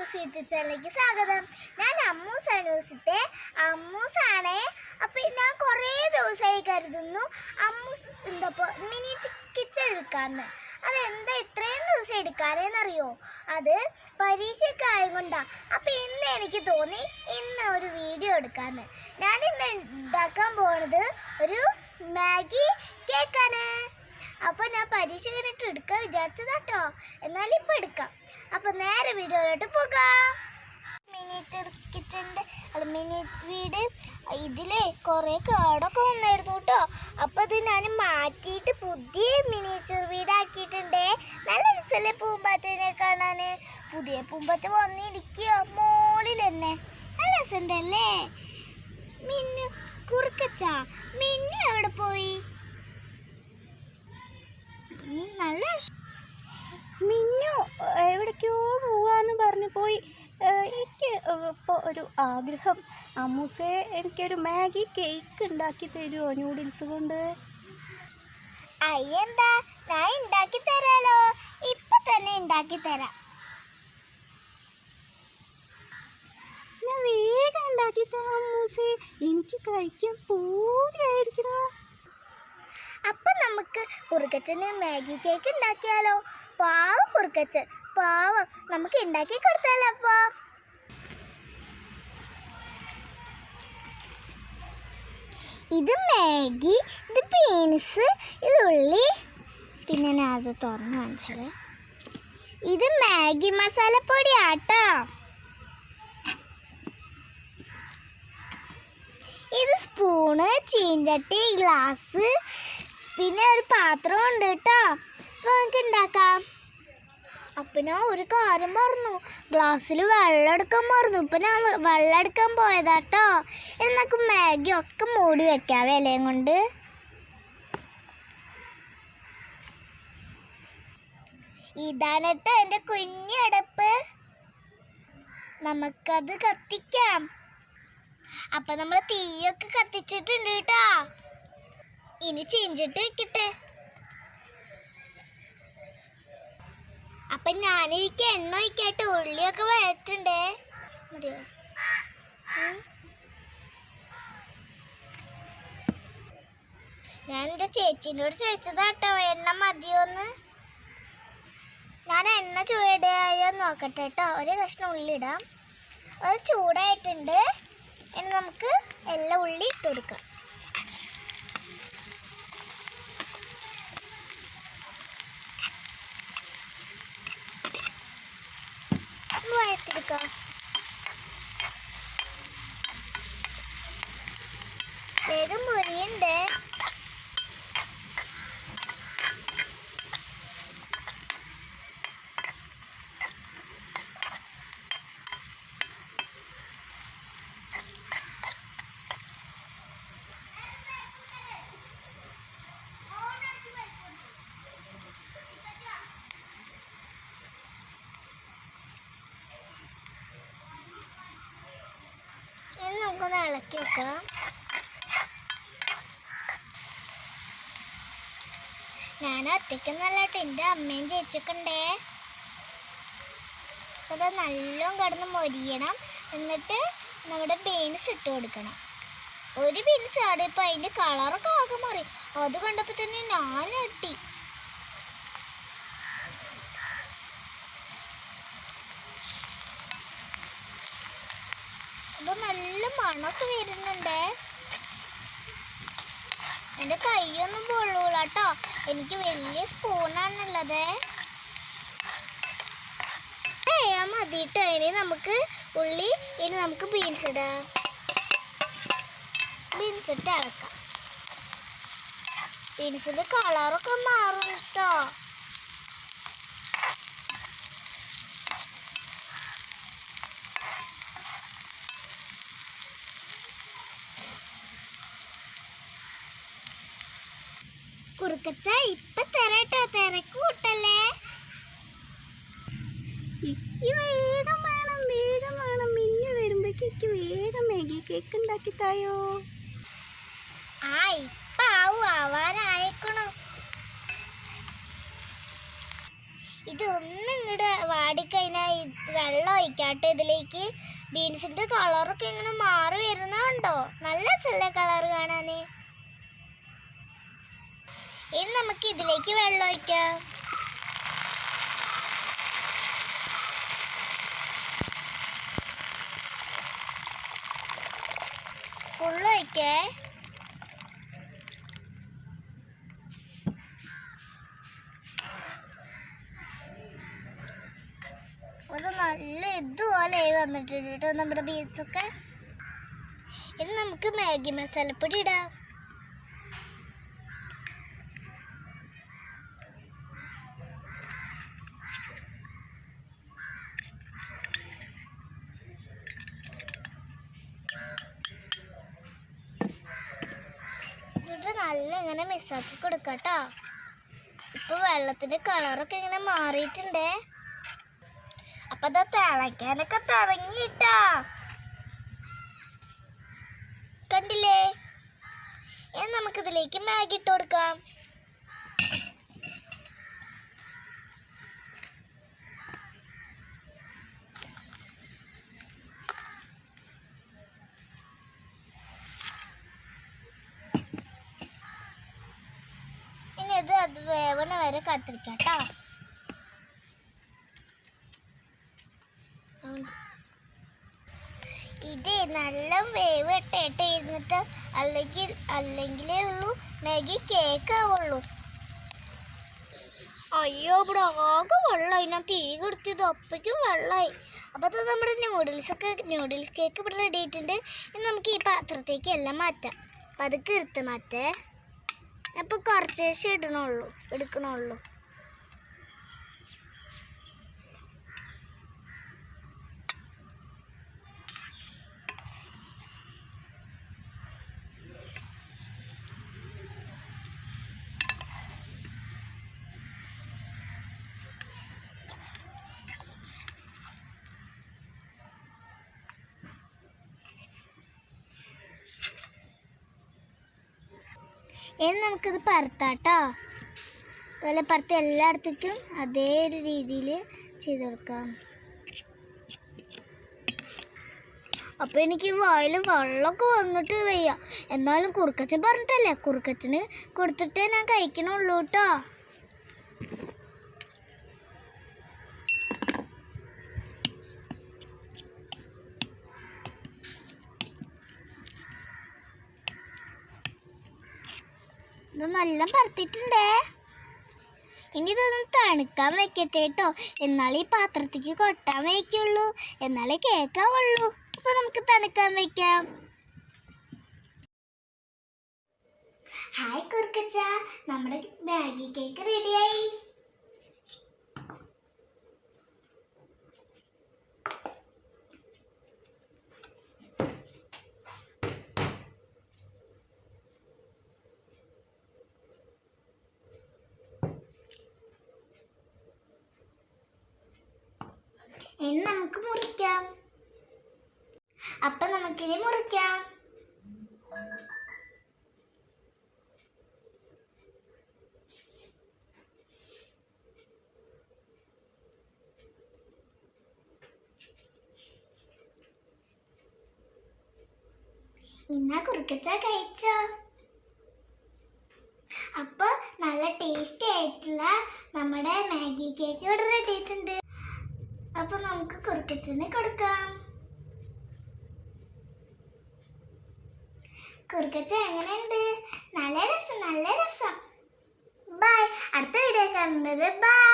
അമ്മൂസ് YouTube ചാനലിലേക്ക് സ്വാഗതം. ഞാൻ അമ്മൂസ് അനൂസിത്തെ അമ്മൂസാണേ. അപ്പം ഞാൻ കുറേ ദിവസമായി കരുതുന്നു അമ്മൂസ് എന്താ മിനി കിച്ചൺ എടുക്കാമെന്ന്. അതെന്താ ഇത്രയും ദിവസം എടുക്കാനേന്നറിയോ? അത് പരീക്ഷയൊക്കെ ആയതുകൊണ്ടാണ്. അപ്പം ഇന്ന് എനിക്ക് തോന്നി ഇന്ന് ഒരു വീഡിയോ എടുക്കാമെന്ന്. ഞാനിന്ന് ഉണ്ടാക്കാൻ പോകുന്നത് ഒരു മാഗി കേക്കാണ്. അപ്പോൾ ഞാൻ പരീക്ഷ കഴിഞ്ഞിട്ട് എടുക്കാൻ വിചാരിച്ചതാട്ടോ. എന്നാലും ഇപ്പം എടുക്കാം. അപ്പം നേരെ വീഡിയോയിലോട്ട് പോകാം. മിനിയേച്ചർ കിച്ചണിൻ്റെ മിനി വീട് ഇതിലേ കുറേ കാടൊക്കെ വന്നായിരുന്നു കേട്ടോ. അപ്പോൾ അത് ഞാൻ മാറ്റിയിട്ട് പുതിയ മിനിയേച്ചർ വീടാക്കിയിട്ടുണ്ടേ. നല്ല രസമല്ലേ പൂമ്പാറ്റേനെ കാണാൻ? പുതിയ പൂമ്പാറ്റ വന്നിരിക്കുക മോളിൽ തന്നെ. നല്ല രസമുണ്ടല്ലേ? മിന്നു കുറുക്കച്ച മിന്നു എവിടെ പോയി? നല്ല മിന്നു എവിടേക്കോ പോവാന്ന് പറഞ്ഞു പോയി. എനിക്ക് ഇപ്പോൾ ഒരു ആഗ്രഹം, അമ്മൂസേ എനിക്കൊരു മാഗി കേക്ക് ഉണ്ടാക്കി തരുമോ നൂഡിൽസ് കൊണ്ട്? അയ്യെന്താ, ഞാൻ ഉണ്ടാക്കി തരാലോ. ഇപ്പൊ തന്നെ ഉണ്ടാക്കി തരാം. ഞാൻ വേഗം ഉണ്ടാക്കി തരാം അമ്മൂസേ, എനിക്ക് കഴിക്കാൻ പൂതിയായിരിക്കണോ. അപ്പം നമുക്ക് കുറുക്കച്ചന് മാഗി കേക്ക് ഉണ്ടാക്കിയാലോ? പാവം കുറുക്കച്ചൻ, പാവം. നമുക്ക് ഉണ്ടാക്കി കൊടുത്താലോ? അപ്പോൾ ഇത് മാഗി, ഇത് ബീൻസ്, ഇത് ഉള്ളി, പിന്നെ ഞാൻ അത് തുറന്ന് കാണിച്ചാൽ ഇത് മാഗി മസാലപ്പൊടിയാട്ടോ. ഇത് സ്പൂണ്, ചീഞ്ചട്ടി, ഗ്ലാസ്, പിന്നെ ഒരു പാത്രം ഉണ്ട് കേട്ടോ. അപ്പോൾ നമുക്ക് ഉണ്ടാക്കാം. അപ്പം ഞാൻ ഒരു കാര്യം മറന്നു, ഗ്ലാസ്സിൽ വെള്ളം എടുക്കാൻ മറന്നു. ഇപ്പം ഞാൻ വെള്ളം എടുക്കാൻ പോയതാട്ടോ. എന്നൊക്കെ മാഗി ഒക്കെ മൂടി വെക്കാം ഇലയും കൊണ്ട്. ഇതാണ് കേട്ടോ എൻ്റെ കുഞ്ഞടപ്പ്. നമുക്കത് കത്തിക്കാം. അപ്പം നമ്മൾ തീയൊക്കെ കത്തിച്ചിട്ടുണ്ട് കേട്ടോ. ഇനി ചീഞ്ചിട്ട് വെക്കട്ടെ. അപ്പം ഞാനിരിക്കും എണ്ണ ഒഴിക്കാട്ട്. ഉള്ളിയൊക്കെ വഴറ്റുണ്ടേ. മതിയോ? ഞാൻ എൻ്റെ ചേച്ചീനോട് ചോദിച്ചതാട്ടോ എണ്ണ മതിയോന്ന്. ഞാൻ എണ്ണ ചൂടായോ നോക്കട്ടെ കേട്ടോ. ഒരു കഷ്ണം ഉള്ളി ഇടാം. അത് ചൂടായിട്ടുണ്ട്. ഇനി നമുക്ക് എല്ലാ ഉള്ളി ഇട്ട് കൊടുക്കാം. വഴറ്റിയെടുക്കാം. വേഗം മുരിയുണ്ട്. നമുക്കൊന്ന് ഇളക്കി വെക്കാം. ഞാൻ ഒറ്റയ്ക്കൊന്നല്ല കേട്ടോ, എൻ്റെ അമ്മയും ചേച്ചിയൊക്കെ ഉണ്ടേ. അപ്പോൾ അത് നല്ലോണം കിടന്ന് മൊരിയണം. എന്നിട്ട് നമ്മുടെ ബീൻസ് ഇട്ട് കൊടുക്കണം. ഒരു ബീൻസ് ആടിയപ്പോൾ അതിൻ്റെ കളറൊക്കെ ആകെ മാറി. അത് കണ്ടപ്പോൾ തന്നെ ഞാൻ ഞെട്ടി. അത് നല്ല മണമൊക്കെ വരുന്നുണ്ട്. എൻ്റെ കൈയൊന്നും പൊള്ളൂല കേട്ടോ. എനിക്ക് വലിയ സ്പൂണാണുള്ളത്. മതി കേട്ടോ. ഇനി നമുക്ക് ഉള്ളി, ഇനി നമുക്ക് ബീൻസ് ഇടാം. ബീൻസ് ഇട്ട് ഇളക്കാം. ബീൻസിൻ്റെ കളറൊക്കെ മാറും കേട്ടോ. കുറുക്കച്ച ഇപ്പൊ തരട്ടോ, തിരക്ക് കൂട്ടല്ലേ. എനിക്ക് വേഗം വേണം, വേഗം വേണം. മിന്നു വരുമ്പോഴേക്ക് വേഗം മാഗി കേക്ക് ഉണ്ടാക്കി തായോ. ഇപ്പൊ ആവാനായേക്കണു. ഇതൊന്നും ഇങ്ങോട്ട് വാടിക്കഴിഞ്ഞാൽ വെള്ളം ഒഴിക്കാട്ടെ ഇതിലേക്ക്. ബീൻസിന്റെ കളറൊക്കെ ഇങ്ങനെ മാറി വരുന്നുണ്ടോ? നല്ല രസമല്ലേ കളർ കാണാന്. ഇനി നമുക്ക് ഇതിലേക്ക് വെള്ളം ഒഴിക്കാം. ഫുള്ള് ഒഴിക്കേ. അത് നല്ല ഇതുപോലെ വന്നിട്ടുണ്ട് കേട്ടോ നമ്മുടെ ബീൻസൊക്കെ. ഇനി നമുക്ക് മാഗി മസാലപ്പൊടി ഇടാം. നല്ല ഇങ്ങനെ മിക്സാക്കി കൊടുക്കട്ടോ. ഇപ്പൊ വെള്ളത്തിന്റെ കളറൊക്കെ ഇങ്ങനെ മാറിയിട്ടുണ്ടേ. അപ്പൊ അത് തിളയ്ക്കാനൊക്കെ തുടങ്ങിയിട്ടാ, കണ്ടില്ലേ? ഇനി നമുക്കിതിലേക്ക് മാഗി ഇട്ട് കൊടുക്കാം. ഇനി അത് വേവണ വരെ കാത്തിരിക്കാട്ടോ. ഇത് നല്ല വേവ് ഇട്ടേട്ട് ഇരുന്നിട്ട് അല്ലെങ്കിലേ ഉള്ളൂ മാഗി കേക്ക് ആവുള്ളൂ. അയ്യോ, ഇവിടെ ആകെ വെള്ളമായി. ഞാൻ തീ കൊടുത്തത് അപ്പയ്ക്കും വെള്ളമായി. അപ്പോൾ അത് നമ്മുടെ ന്യൂഡിൽസ് കേക്ക് ഇവിടെ റെഡി ആയിട്ടുണ്ട്. ഇനി നമുക്ക് ഈ പാത്രത്തേക്ക് എല്ലാം മാറ്റാം. അപ്പം അതൊക്കെ എടുത്ത് മാറ്റേ. അപ്പോൾ കുറച്ച് എടുക്കണുള്ളൂ. ഇനി നമുക്കിത് പരത്താട്ടോ. അതുപോലെ പരത്തി എല്ലായിടത്തേക്കും അതേ ഒരു രീതിയിൽ ചെയ്തെടുക്കാം. അപ്പോൾ എനിക്ക് വായിൽ വെള്ളമൊക്കെ വന്നിട്ട് വയ്യ. എന്നാലും കുറുക്കച്ചൻ പറഞ്ഞിട്ടല്ലേ, കുറുക്കച്ചന് കൊടുത്തിട്ടേ ഞാൻ കഴിക്കണുള്ളൂ കേട്ടോ. ഇത് നല്ല പരത്തിട്ടുണ്ടേ. ഇനി ഇതൊന്ന് തണുക്കാൻ വെക്കട്ടെ കേട്ടോ. എന്നാലേ ഈ പാത്രത്തേക്ക് കൊട്ടാൻ വയ്ക്കുള്ളൂ, എന്നാലേ കേക്കാവുള്ളൂ. അപ്പോൾ നമുക്ക് തണുക്കാൻ വയ്ക്കാം. ഹായ് കുറുക്കച്ച, നമ്മുടെ മാഗി കേക്ക് റെഡിയായി. ഇനി നമുക്ക് മുറിക്കാം. അപ്പം നമുക്കിനി മുറിക്കാം. ഇന്നാ കുറുക്കച്ച കഴിച്ചോ. അപ്പോൾ നല്ല ടേസ്റ്റി ആയിട്ടുള്ള നമ്മുടെ മാഗി കേക്ക് ഇവിടെ റെഡി ആയിട്ടുണ്ട്. അപ്പോൾ നമുക്ക് കുറുക്കച്ചന് കൊടുക്കാം. കുറുക്കച്ച എങ്ങനെയുണ്ട്? നല്ല രസം. ബൈ. അടുത്ത വീഡിയോ കാണുന്നത്. ബൈ.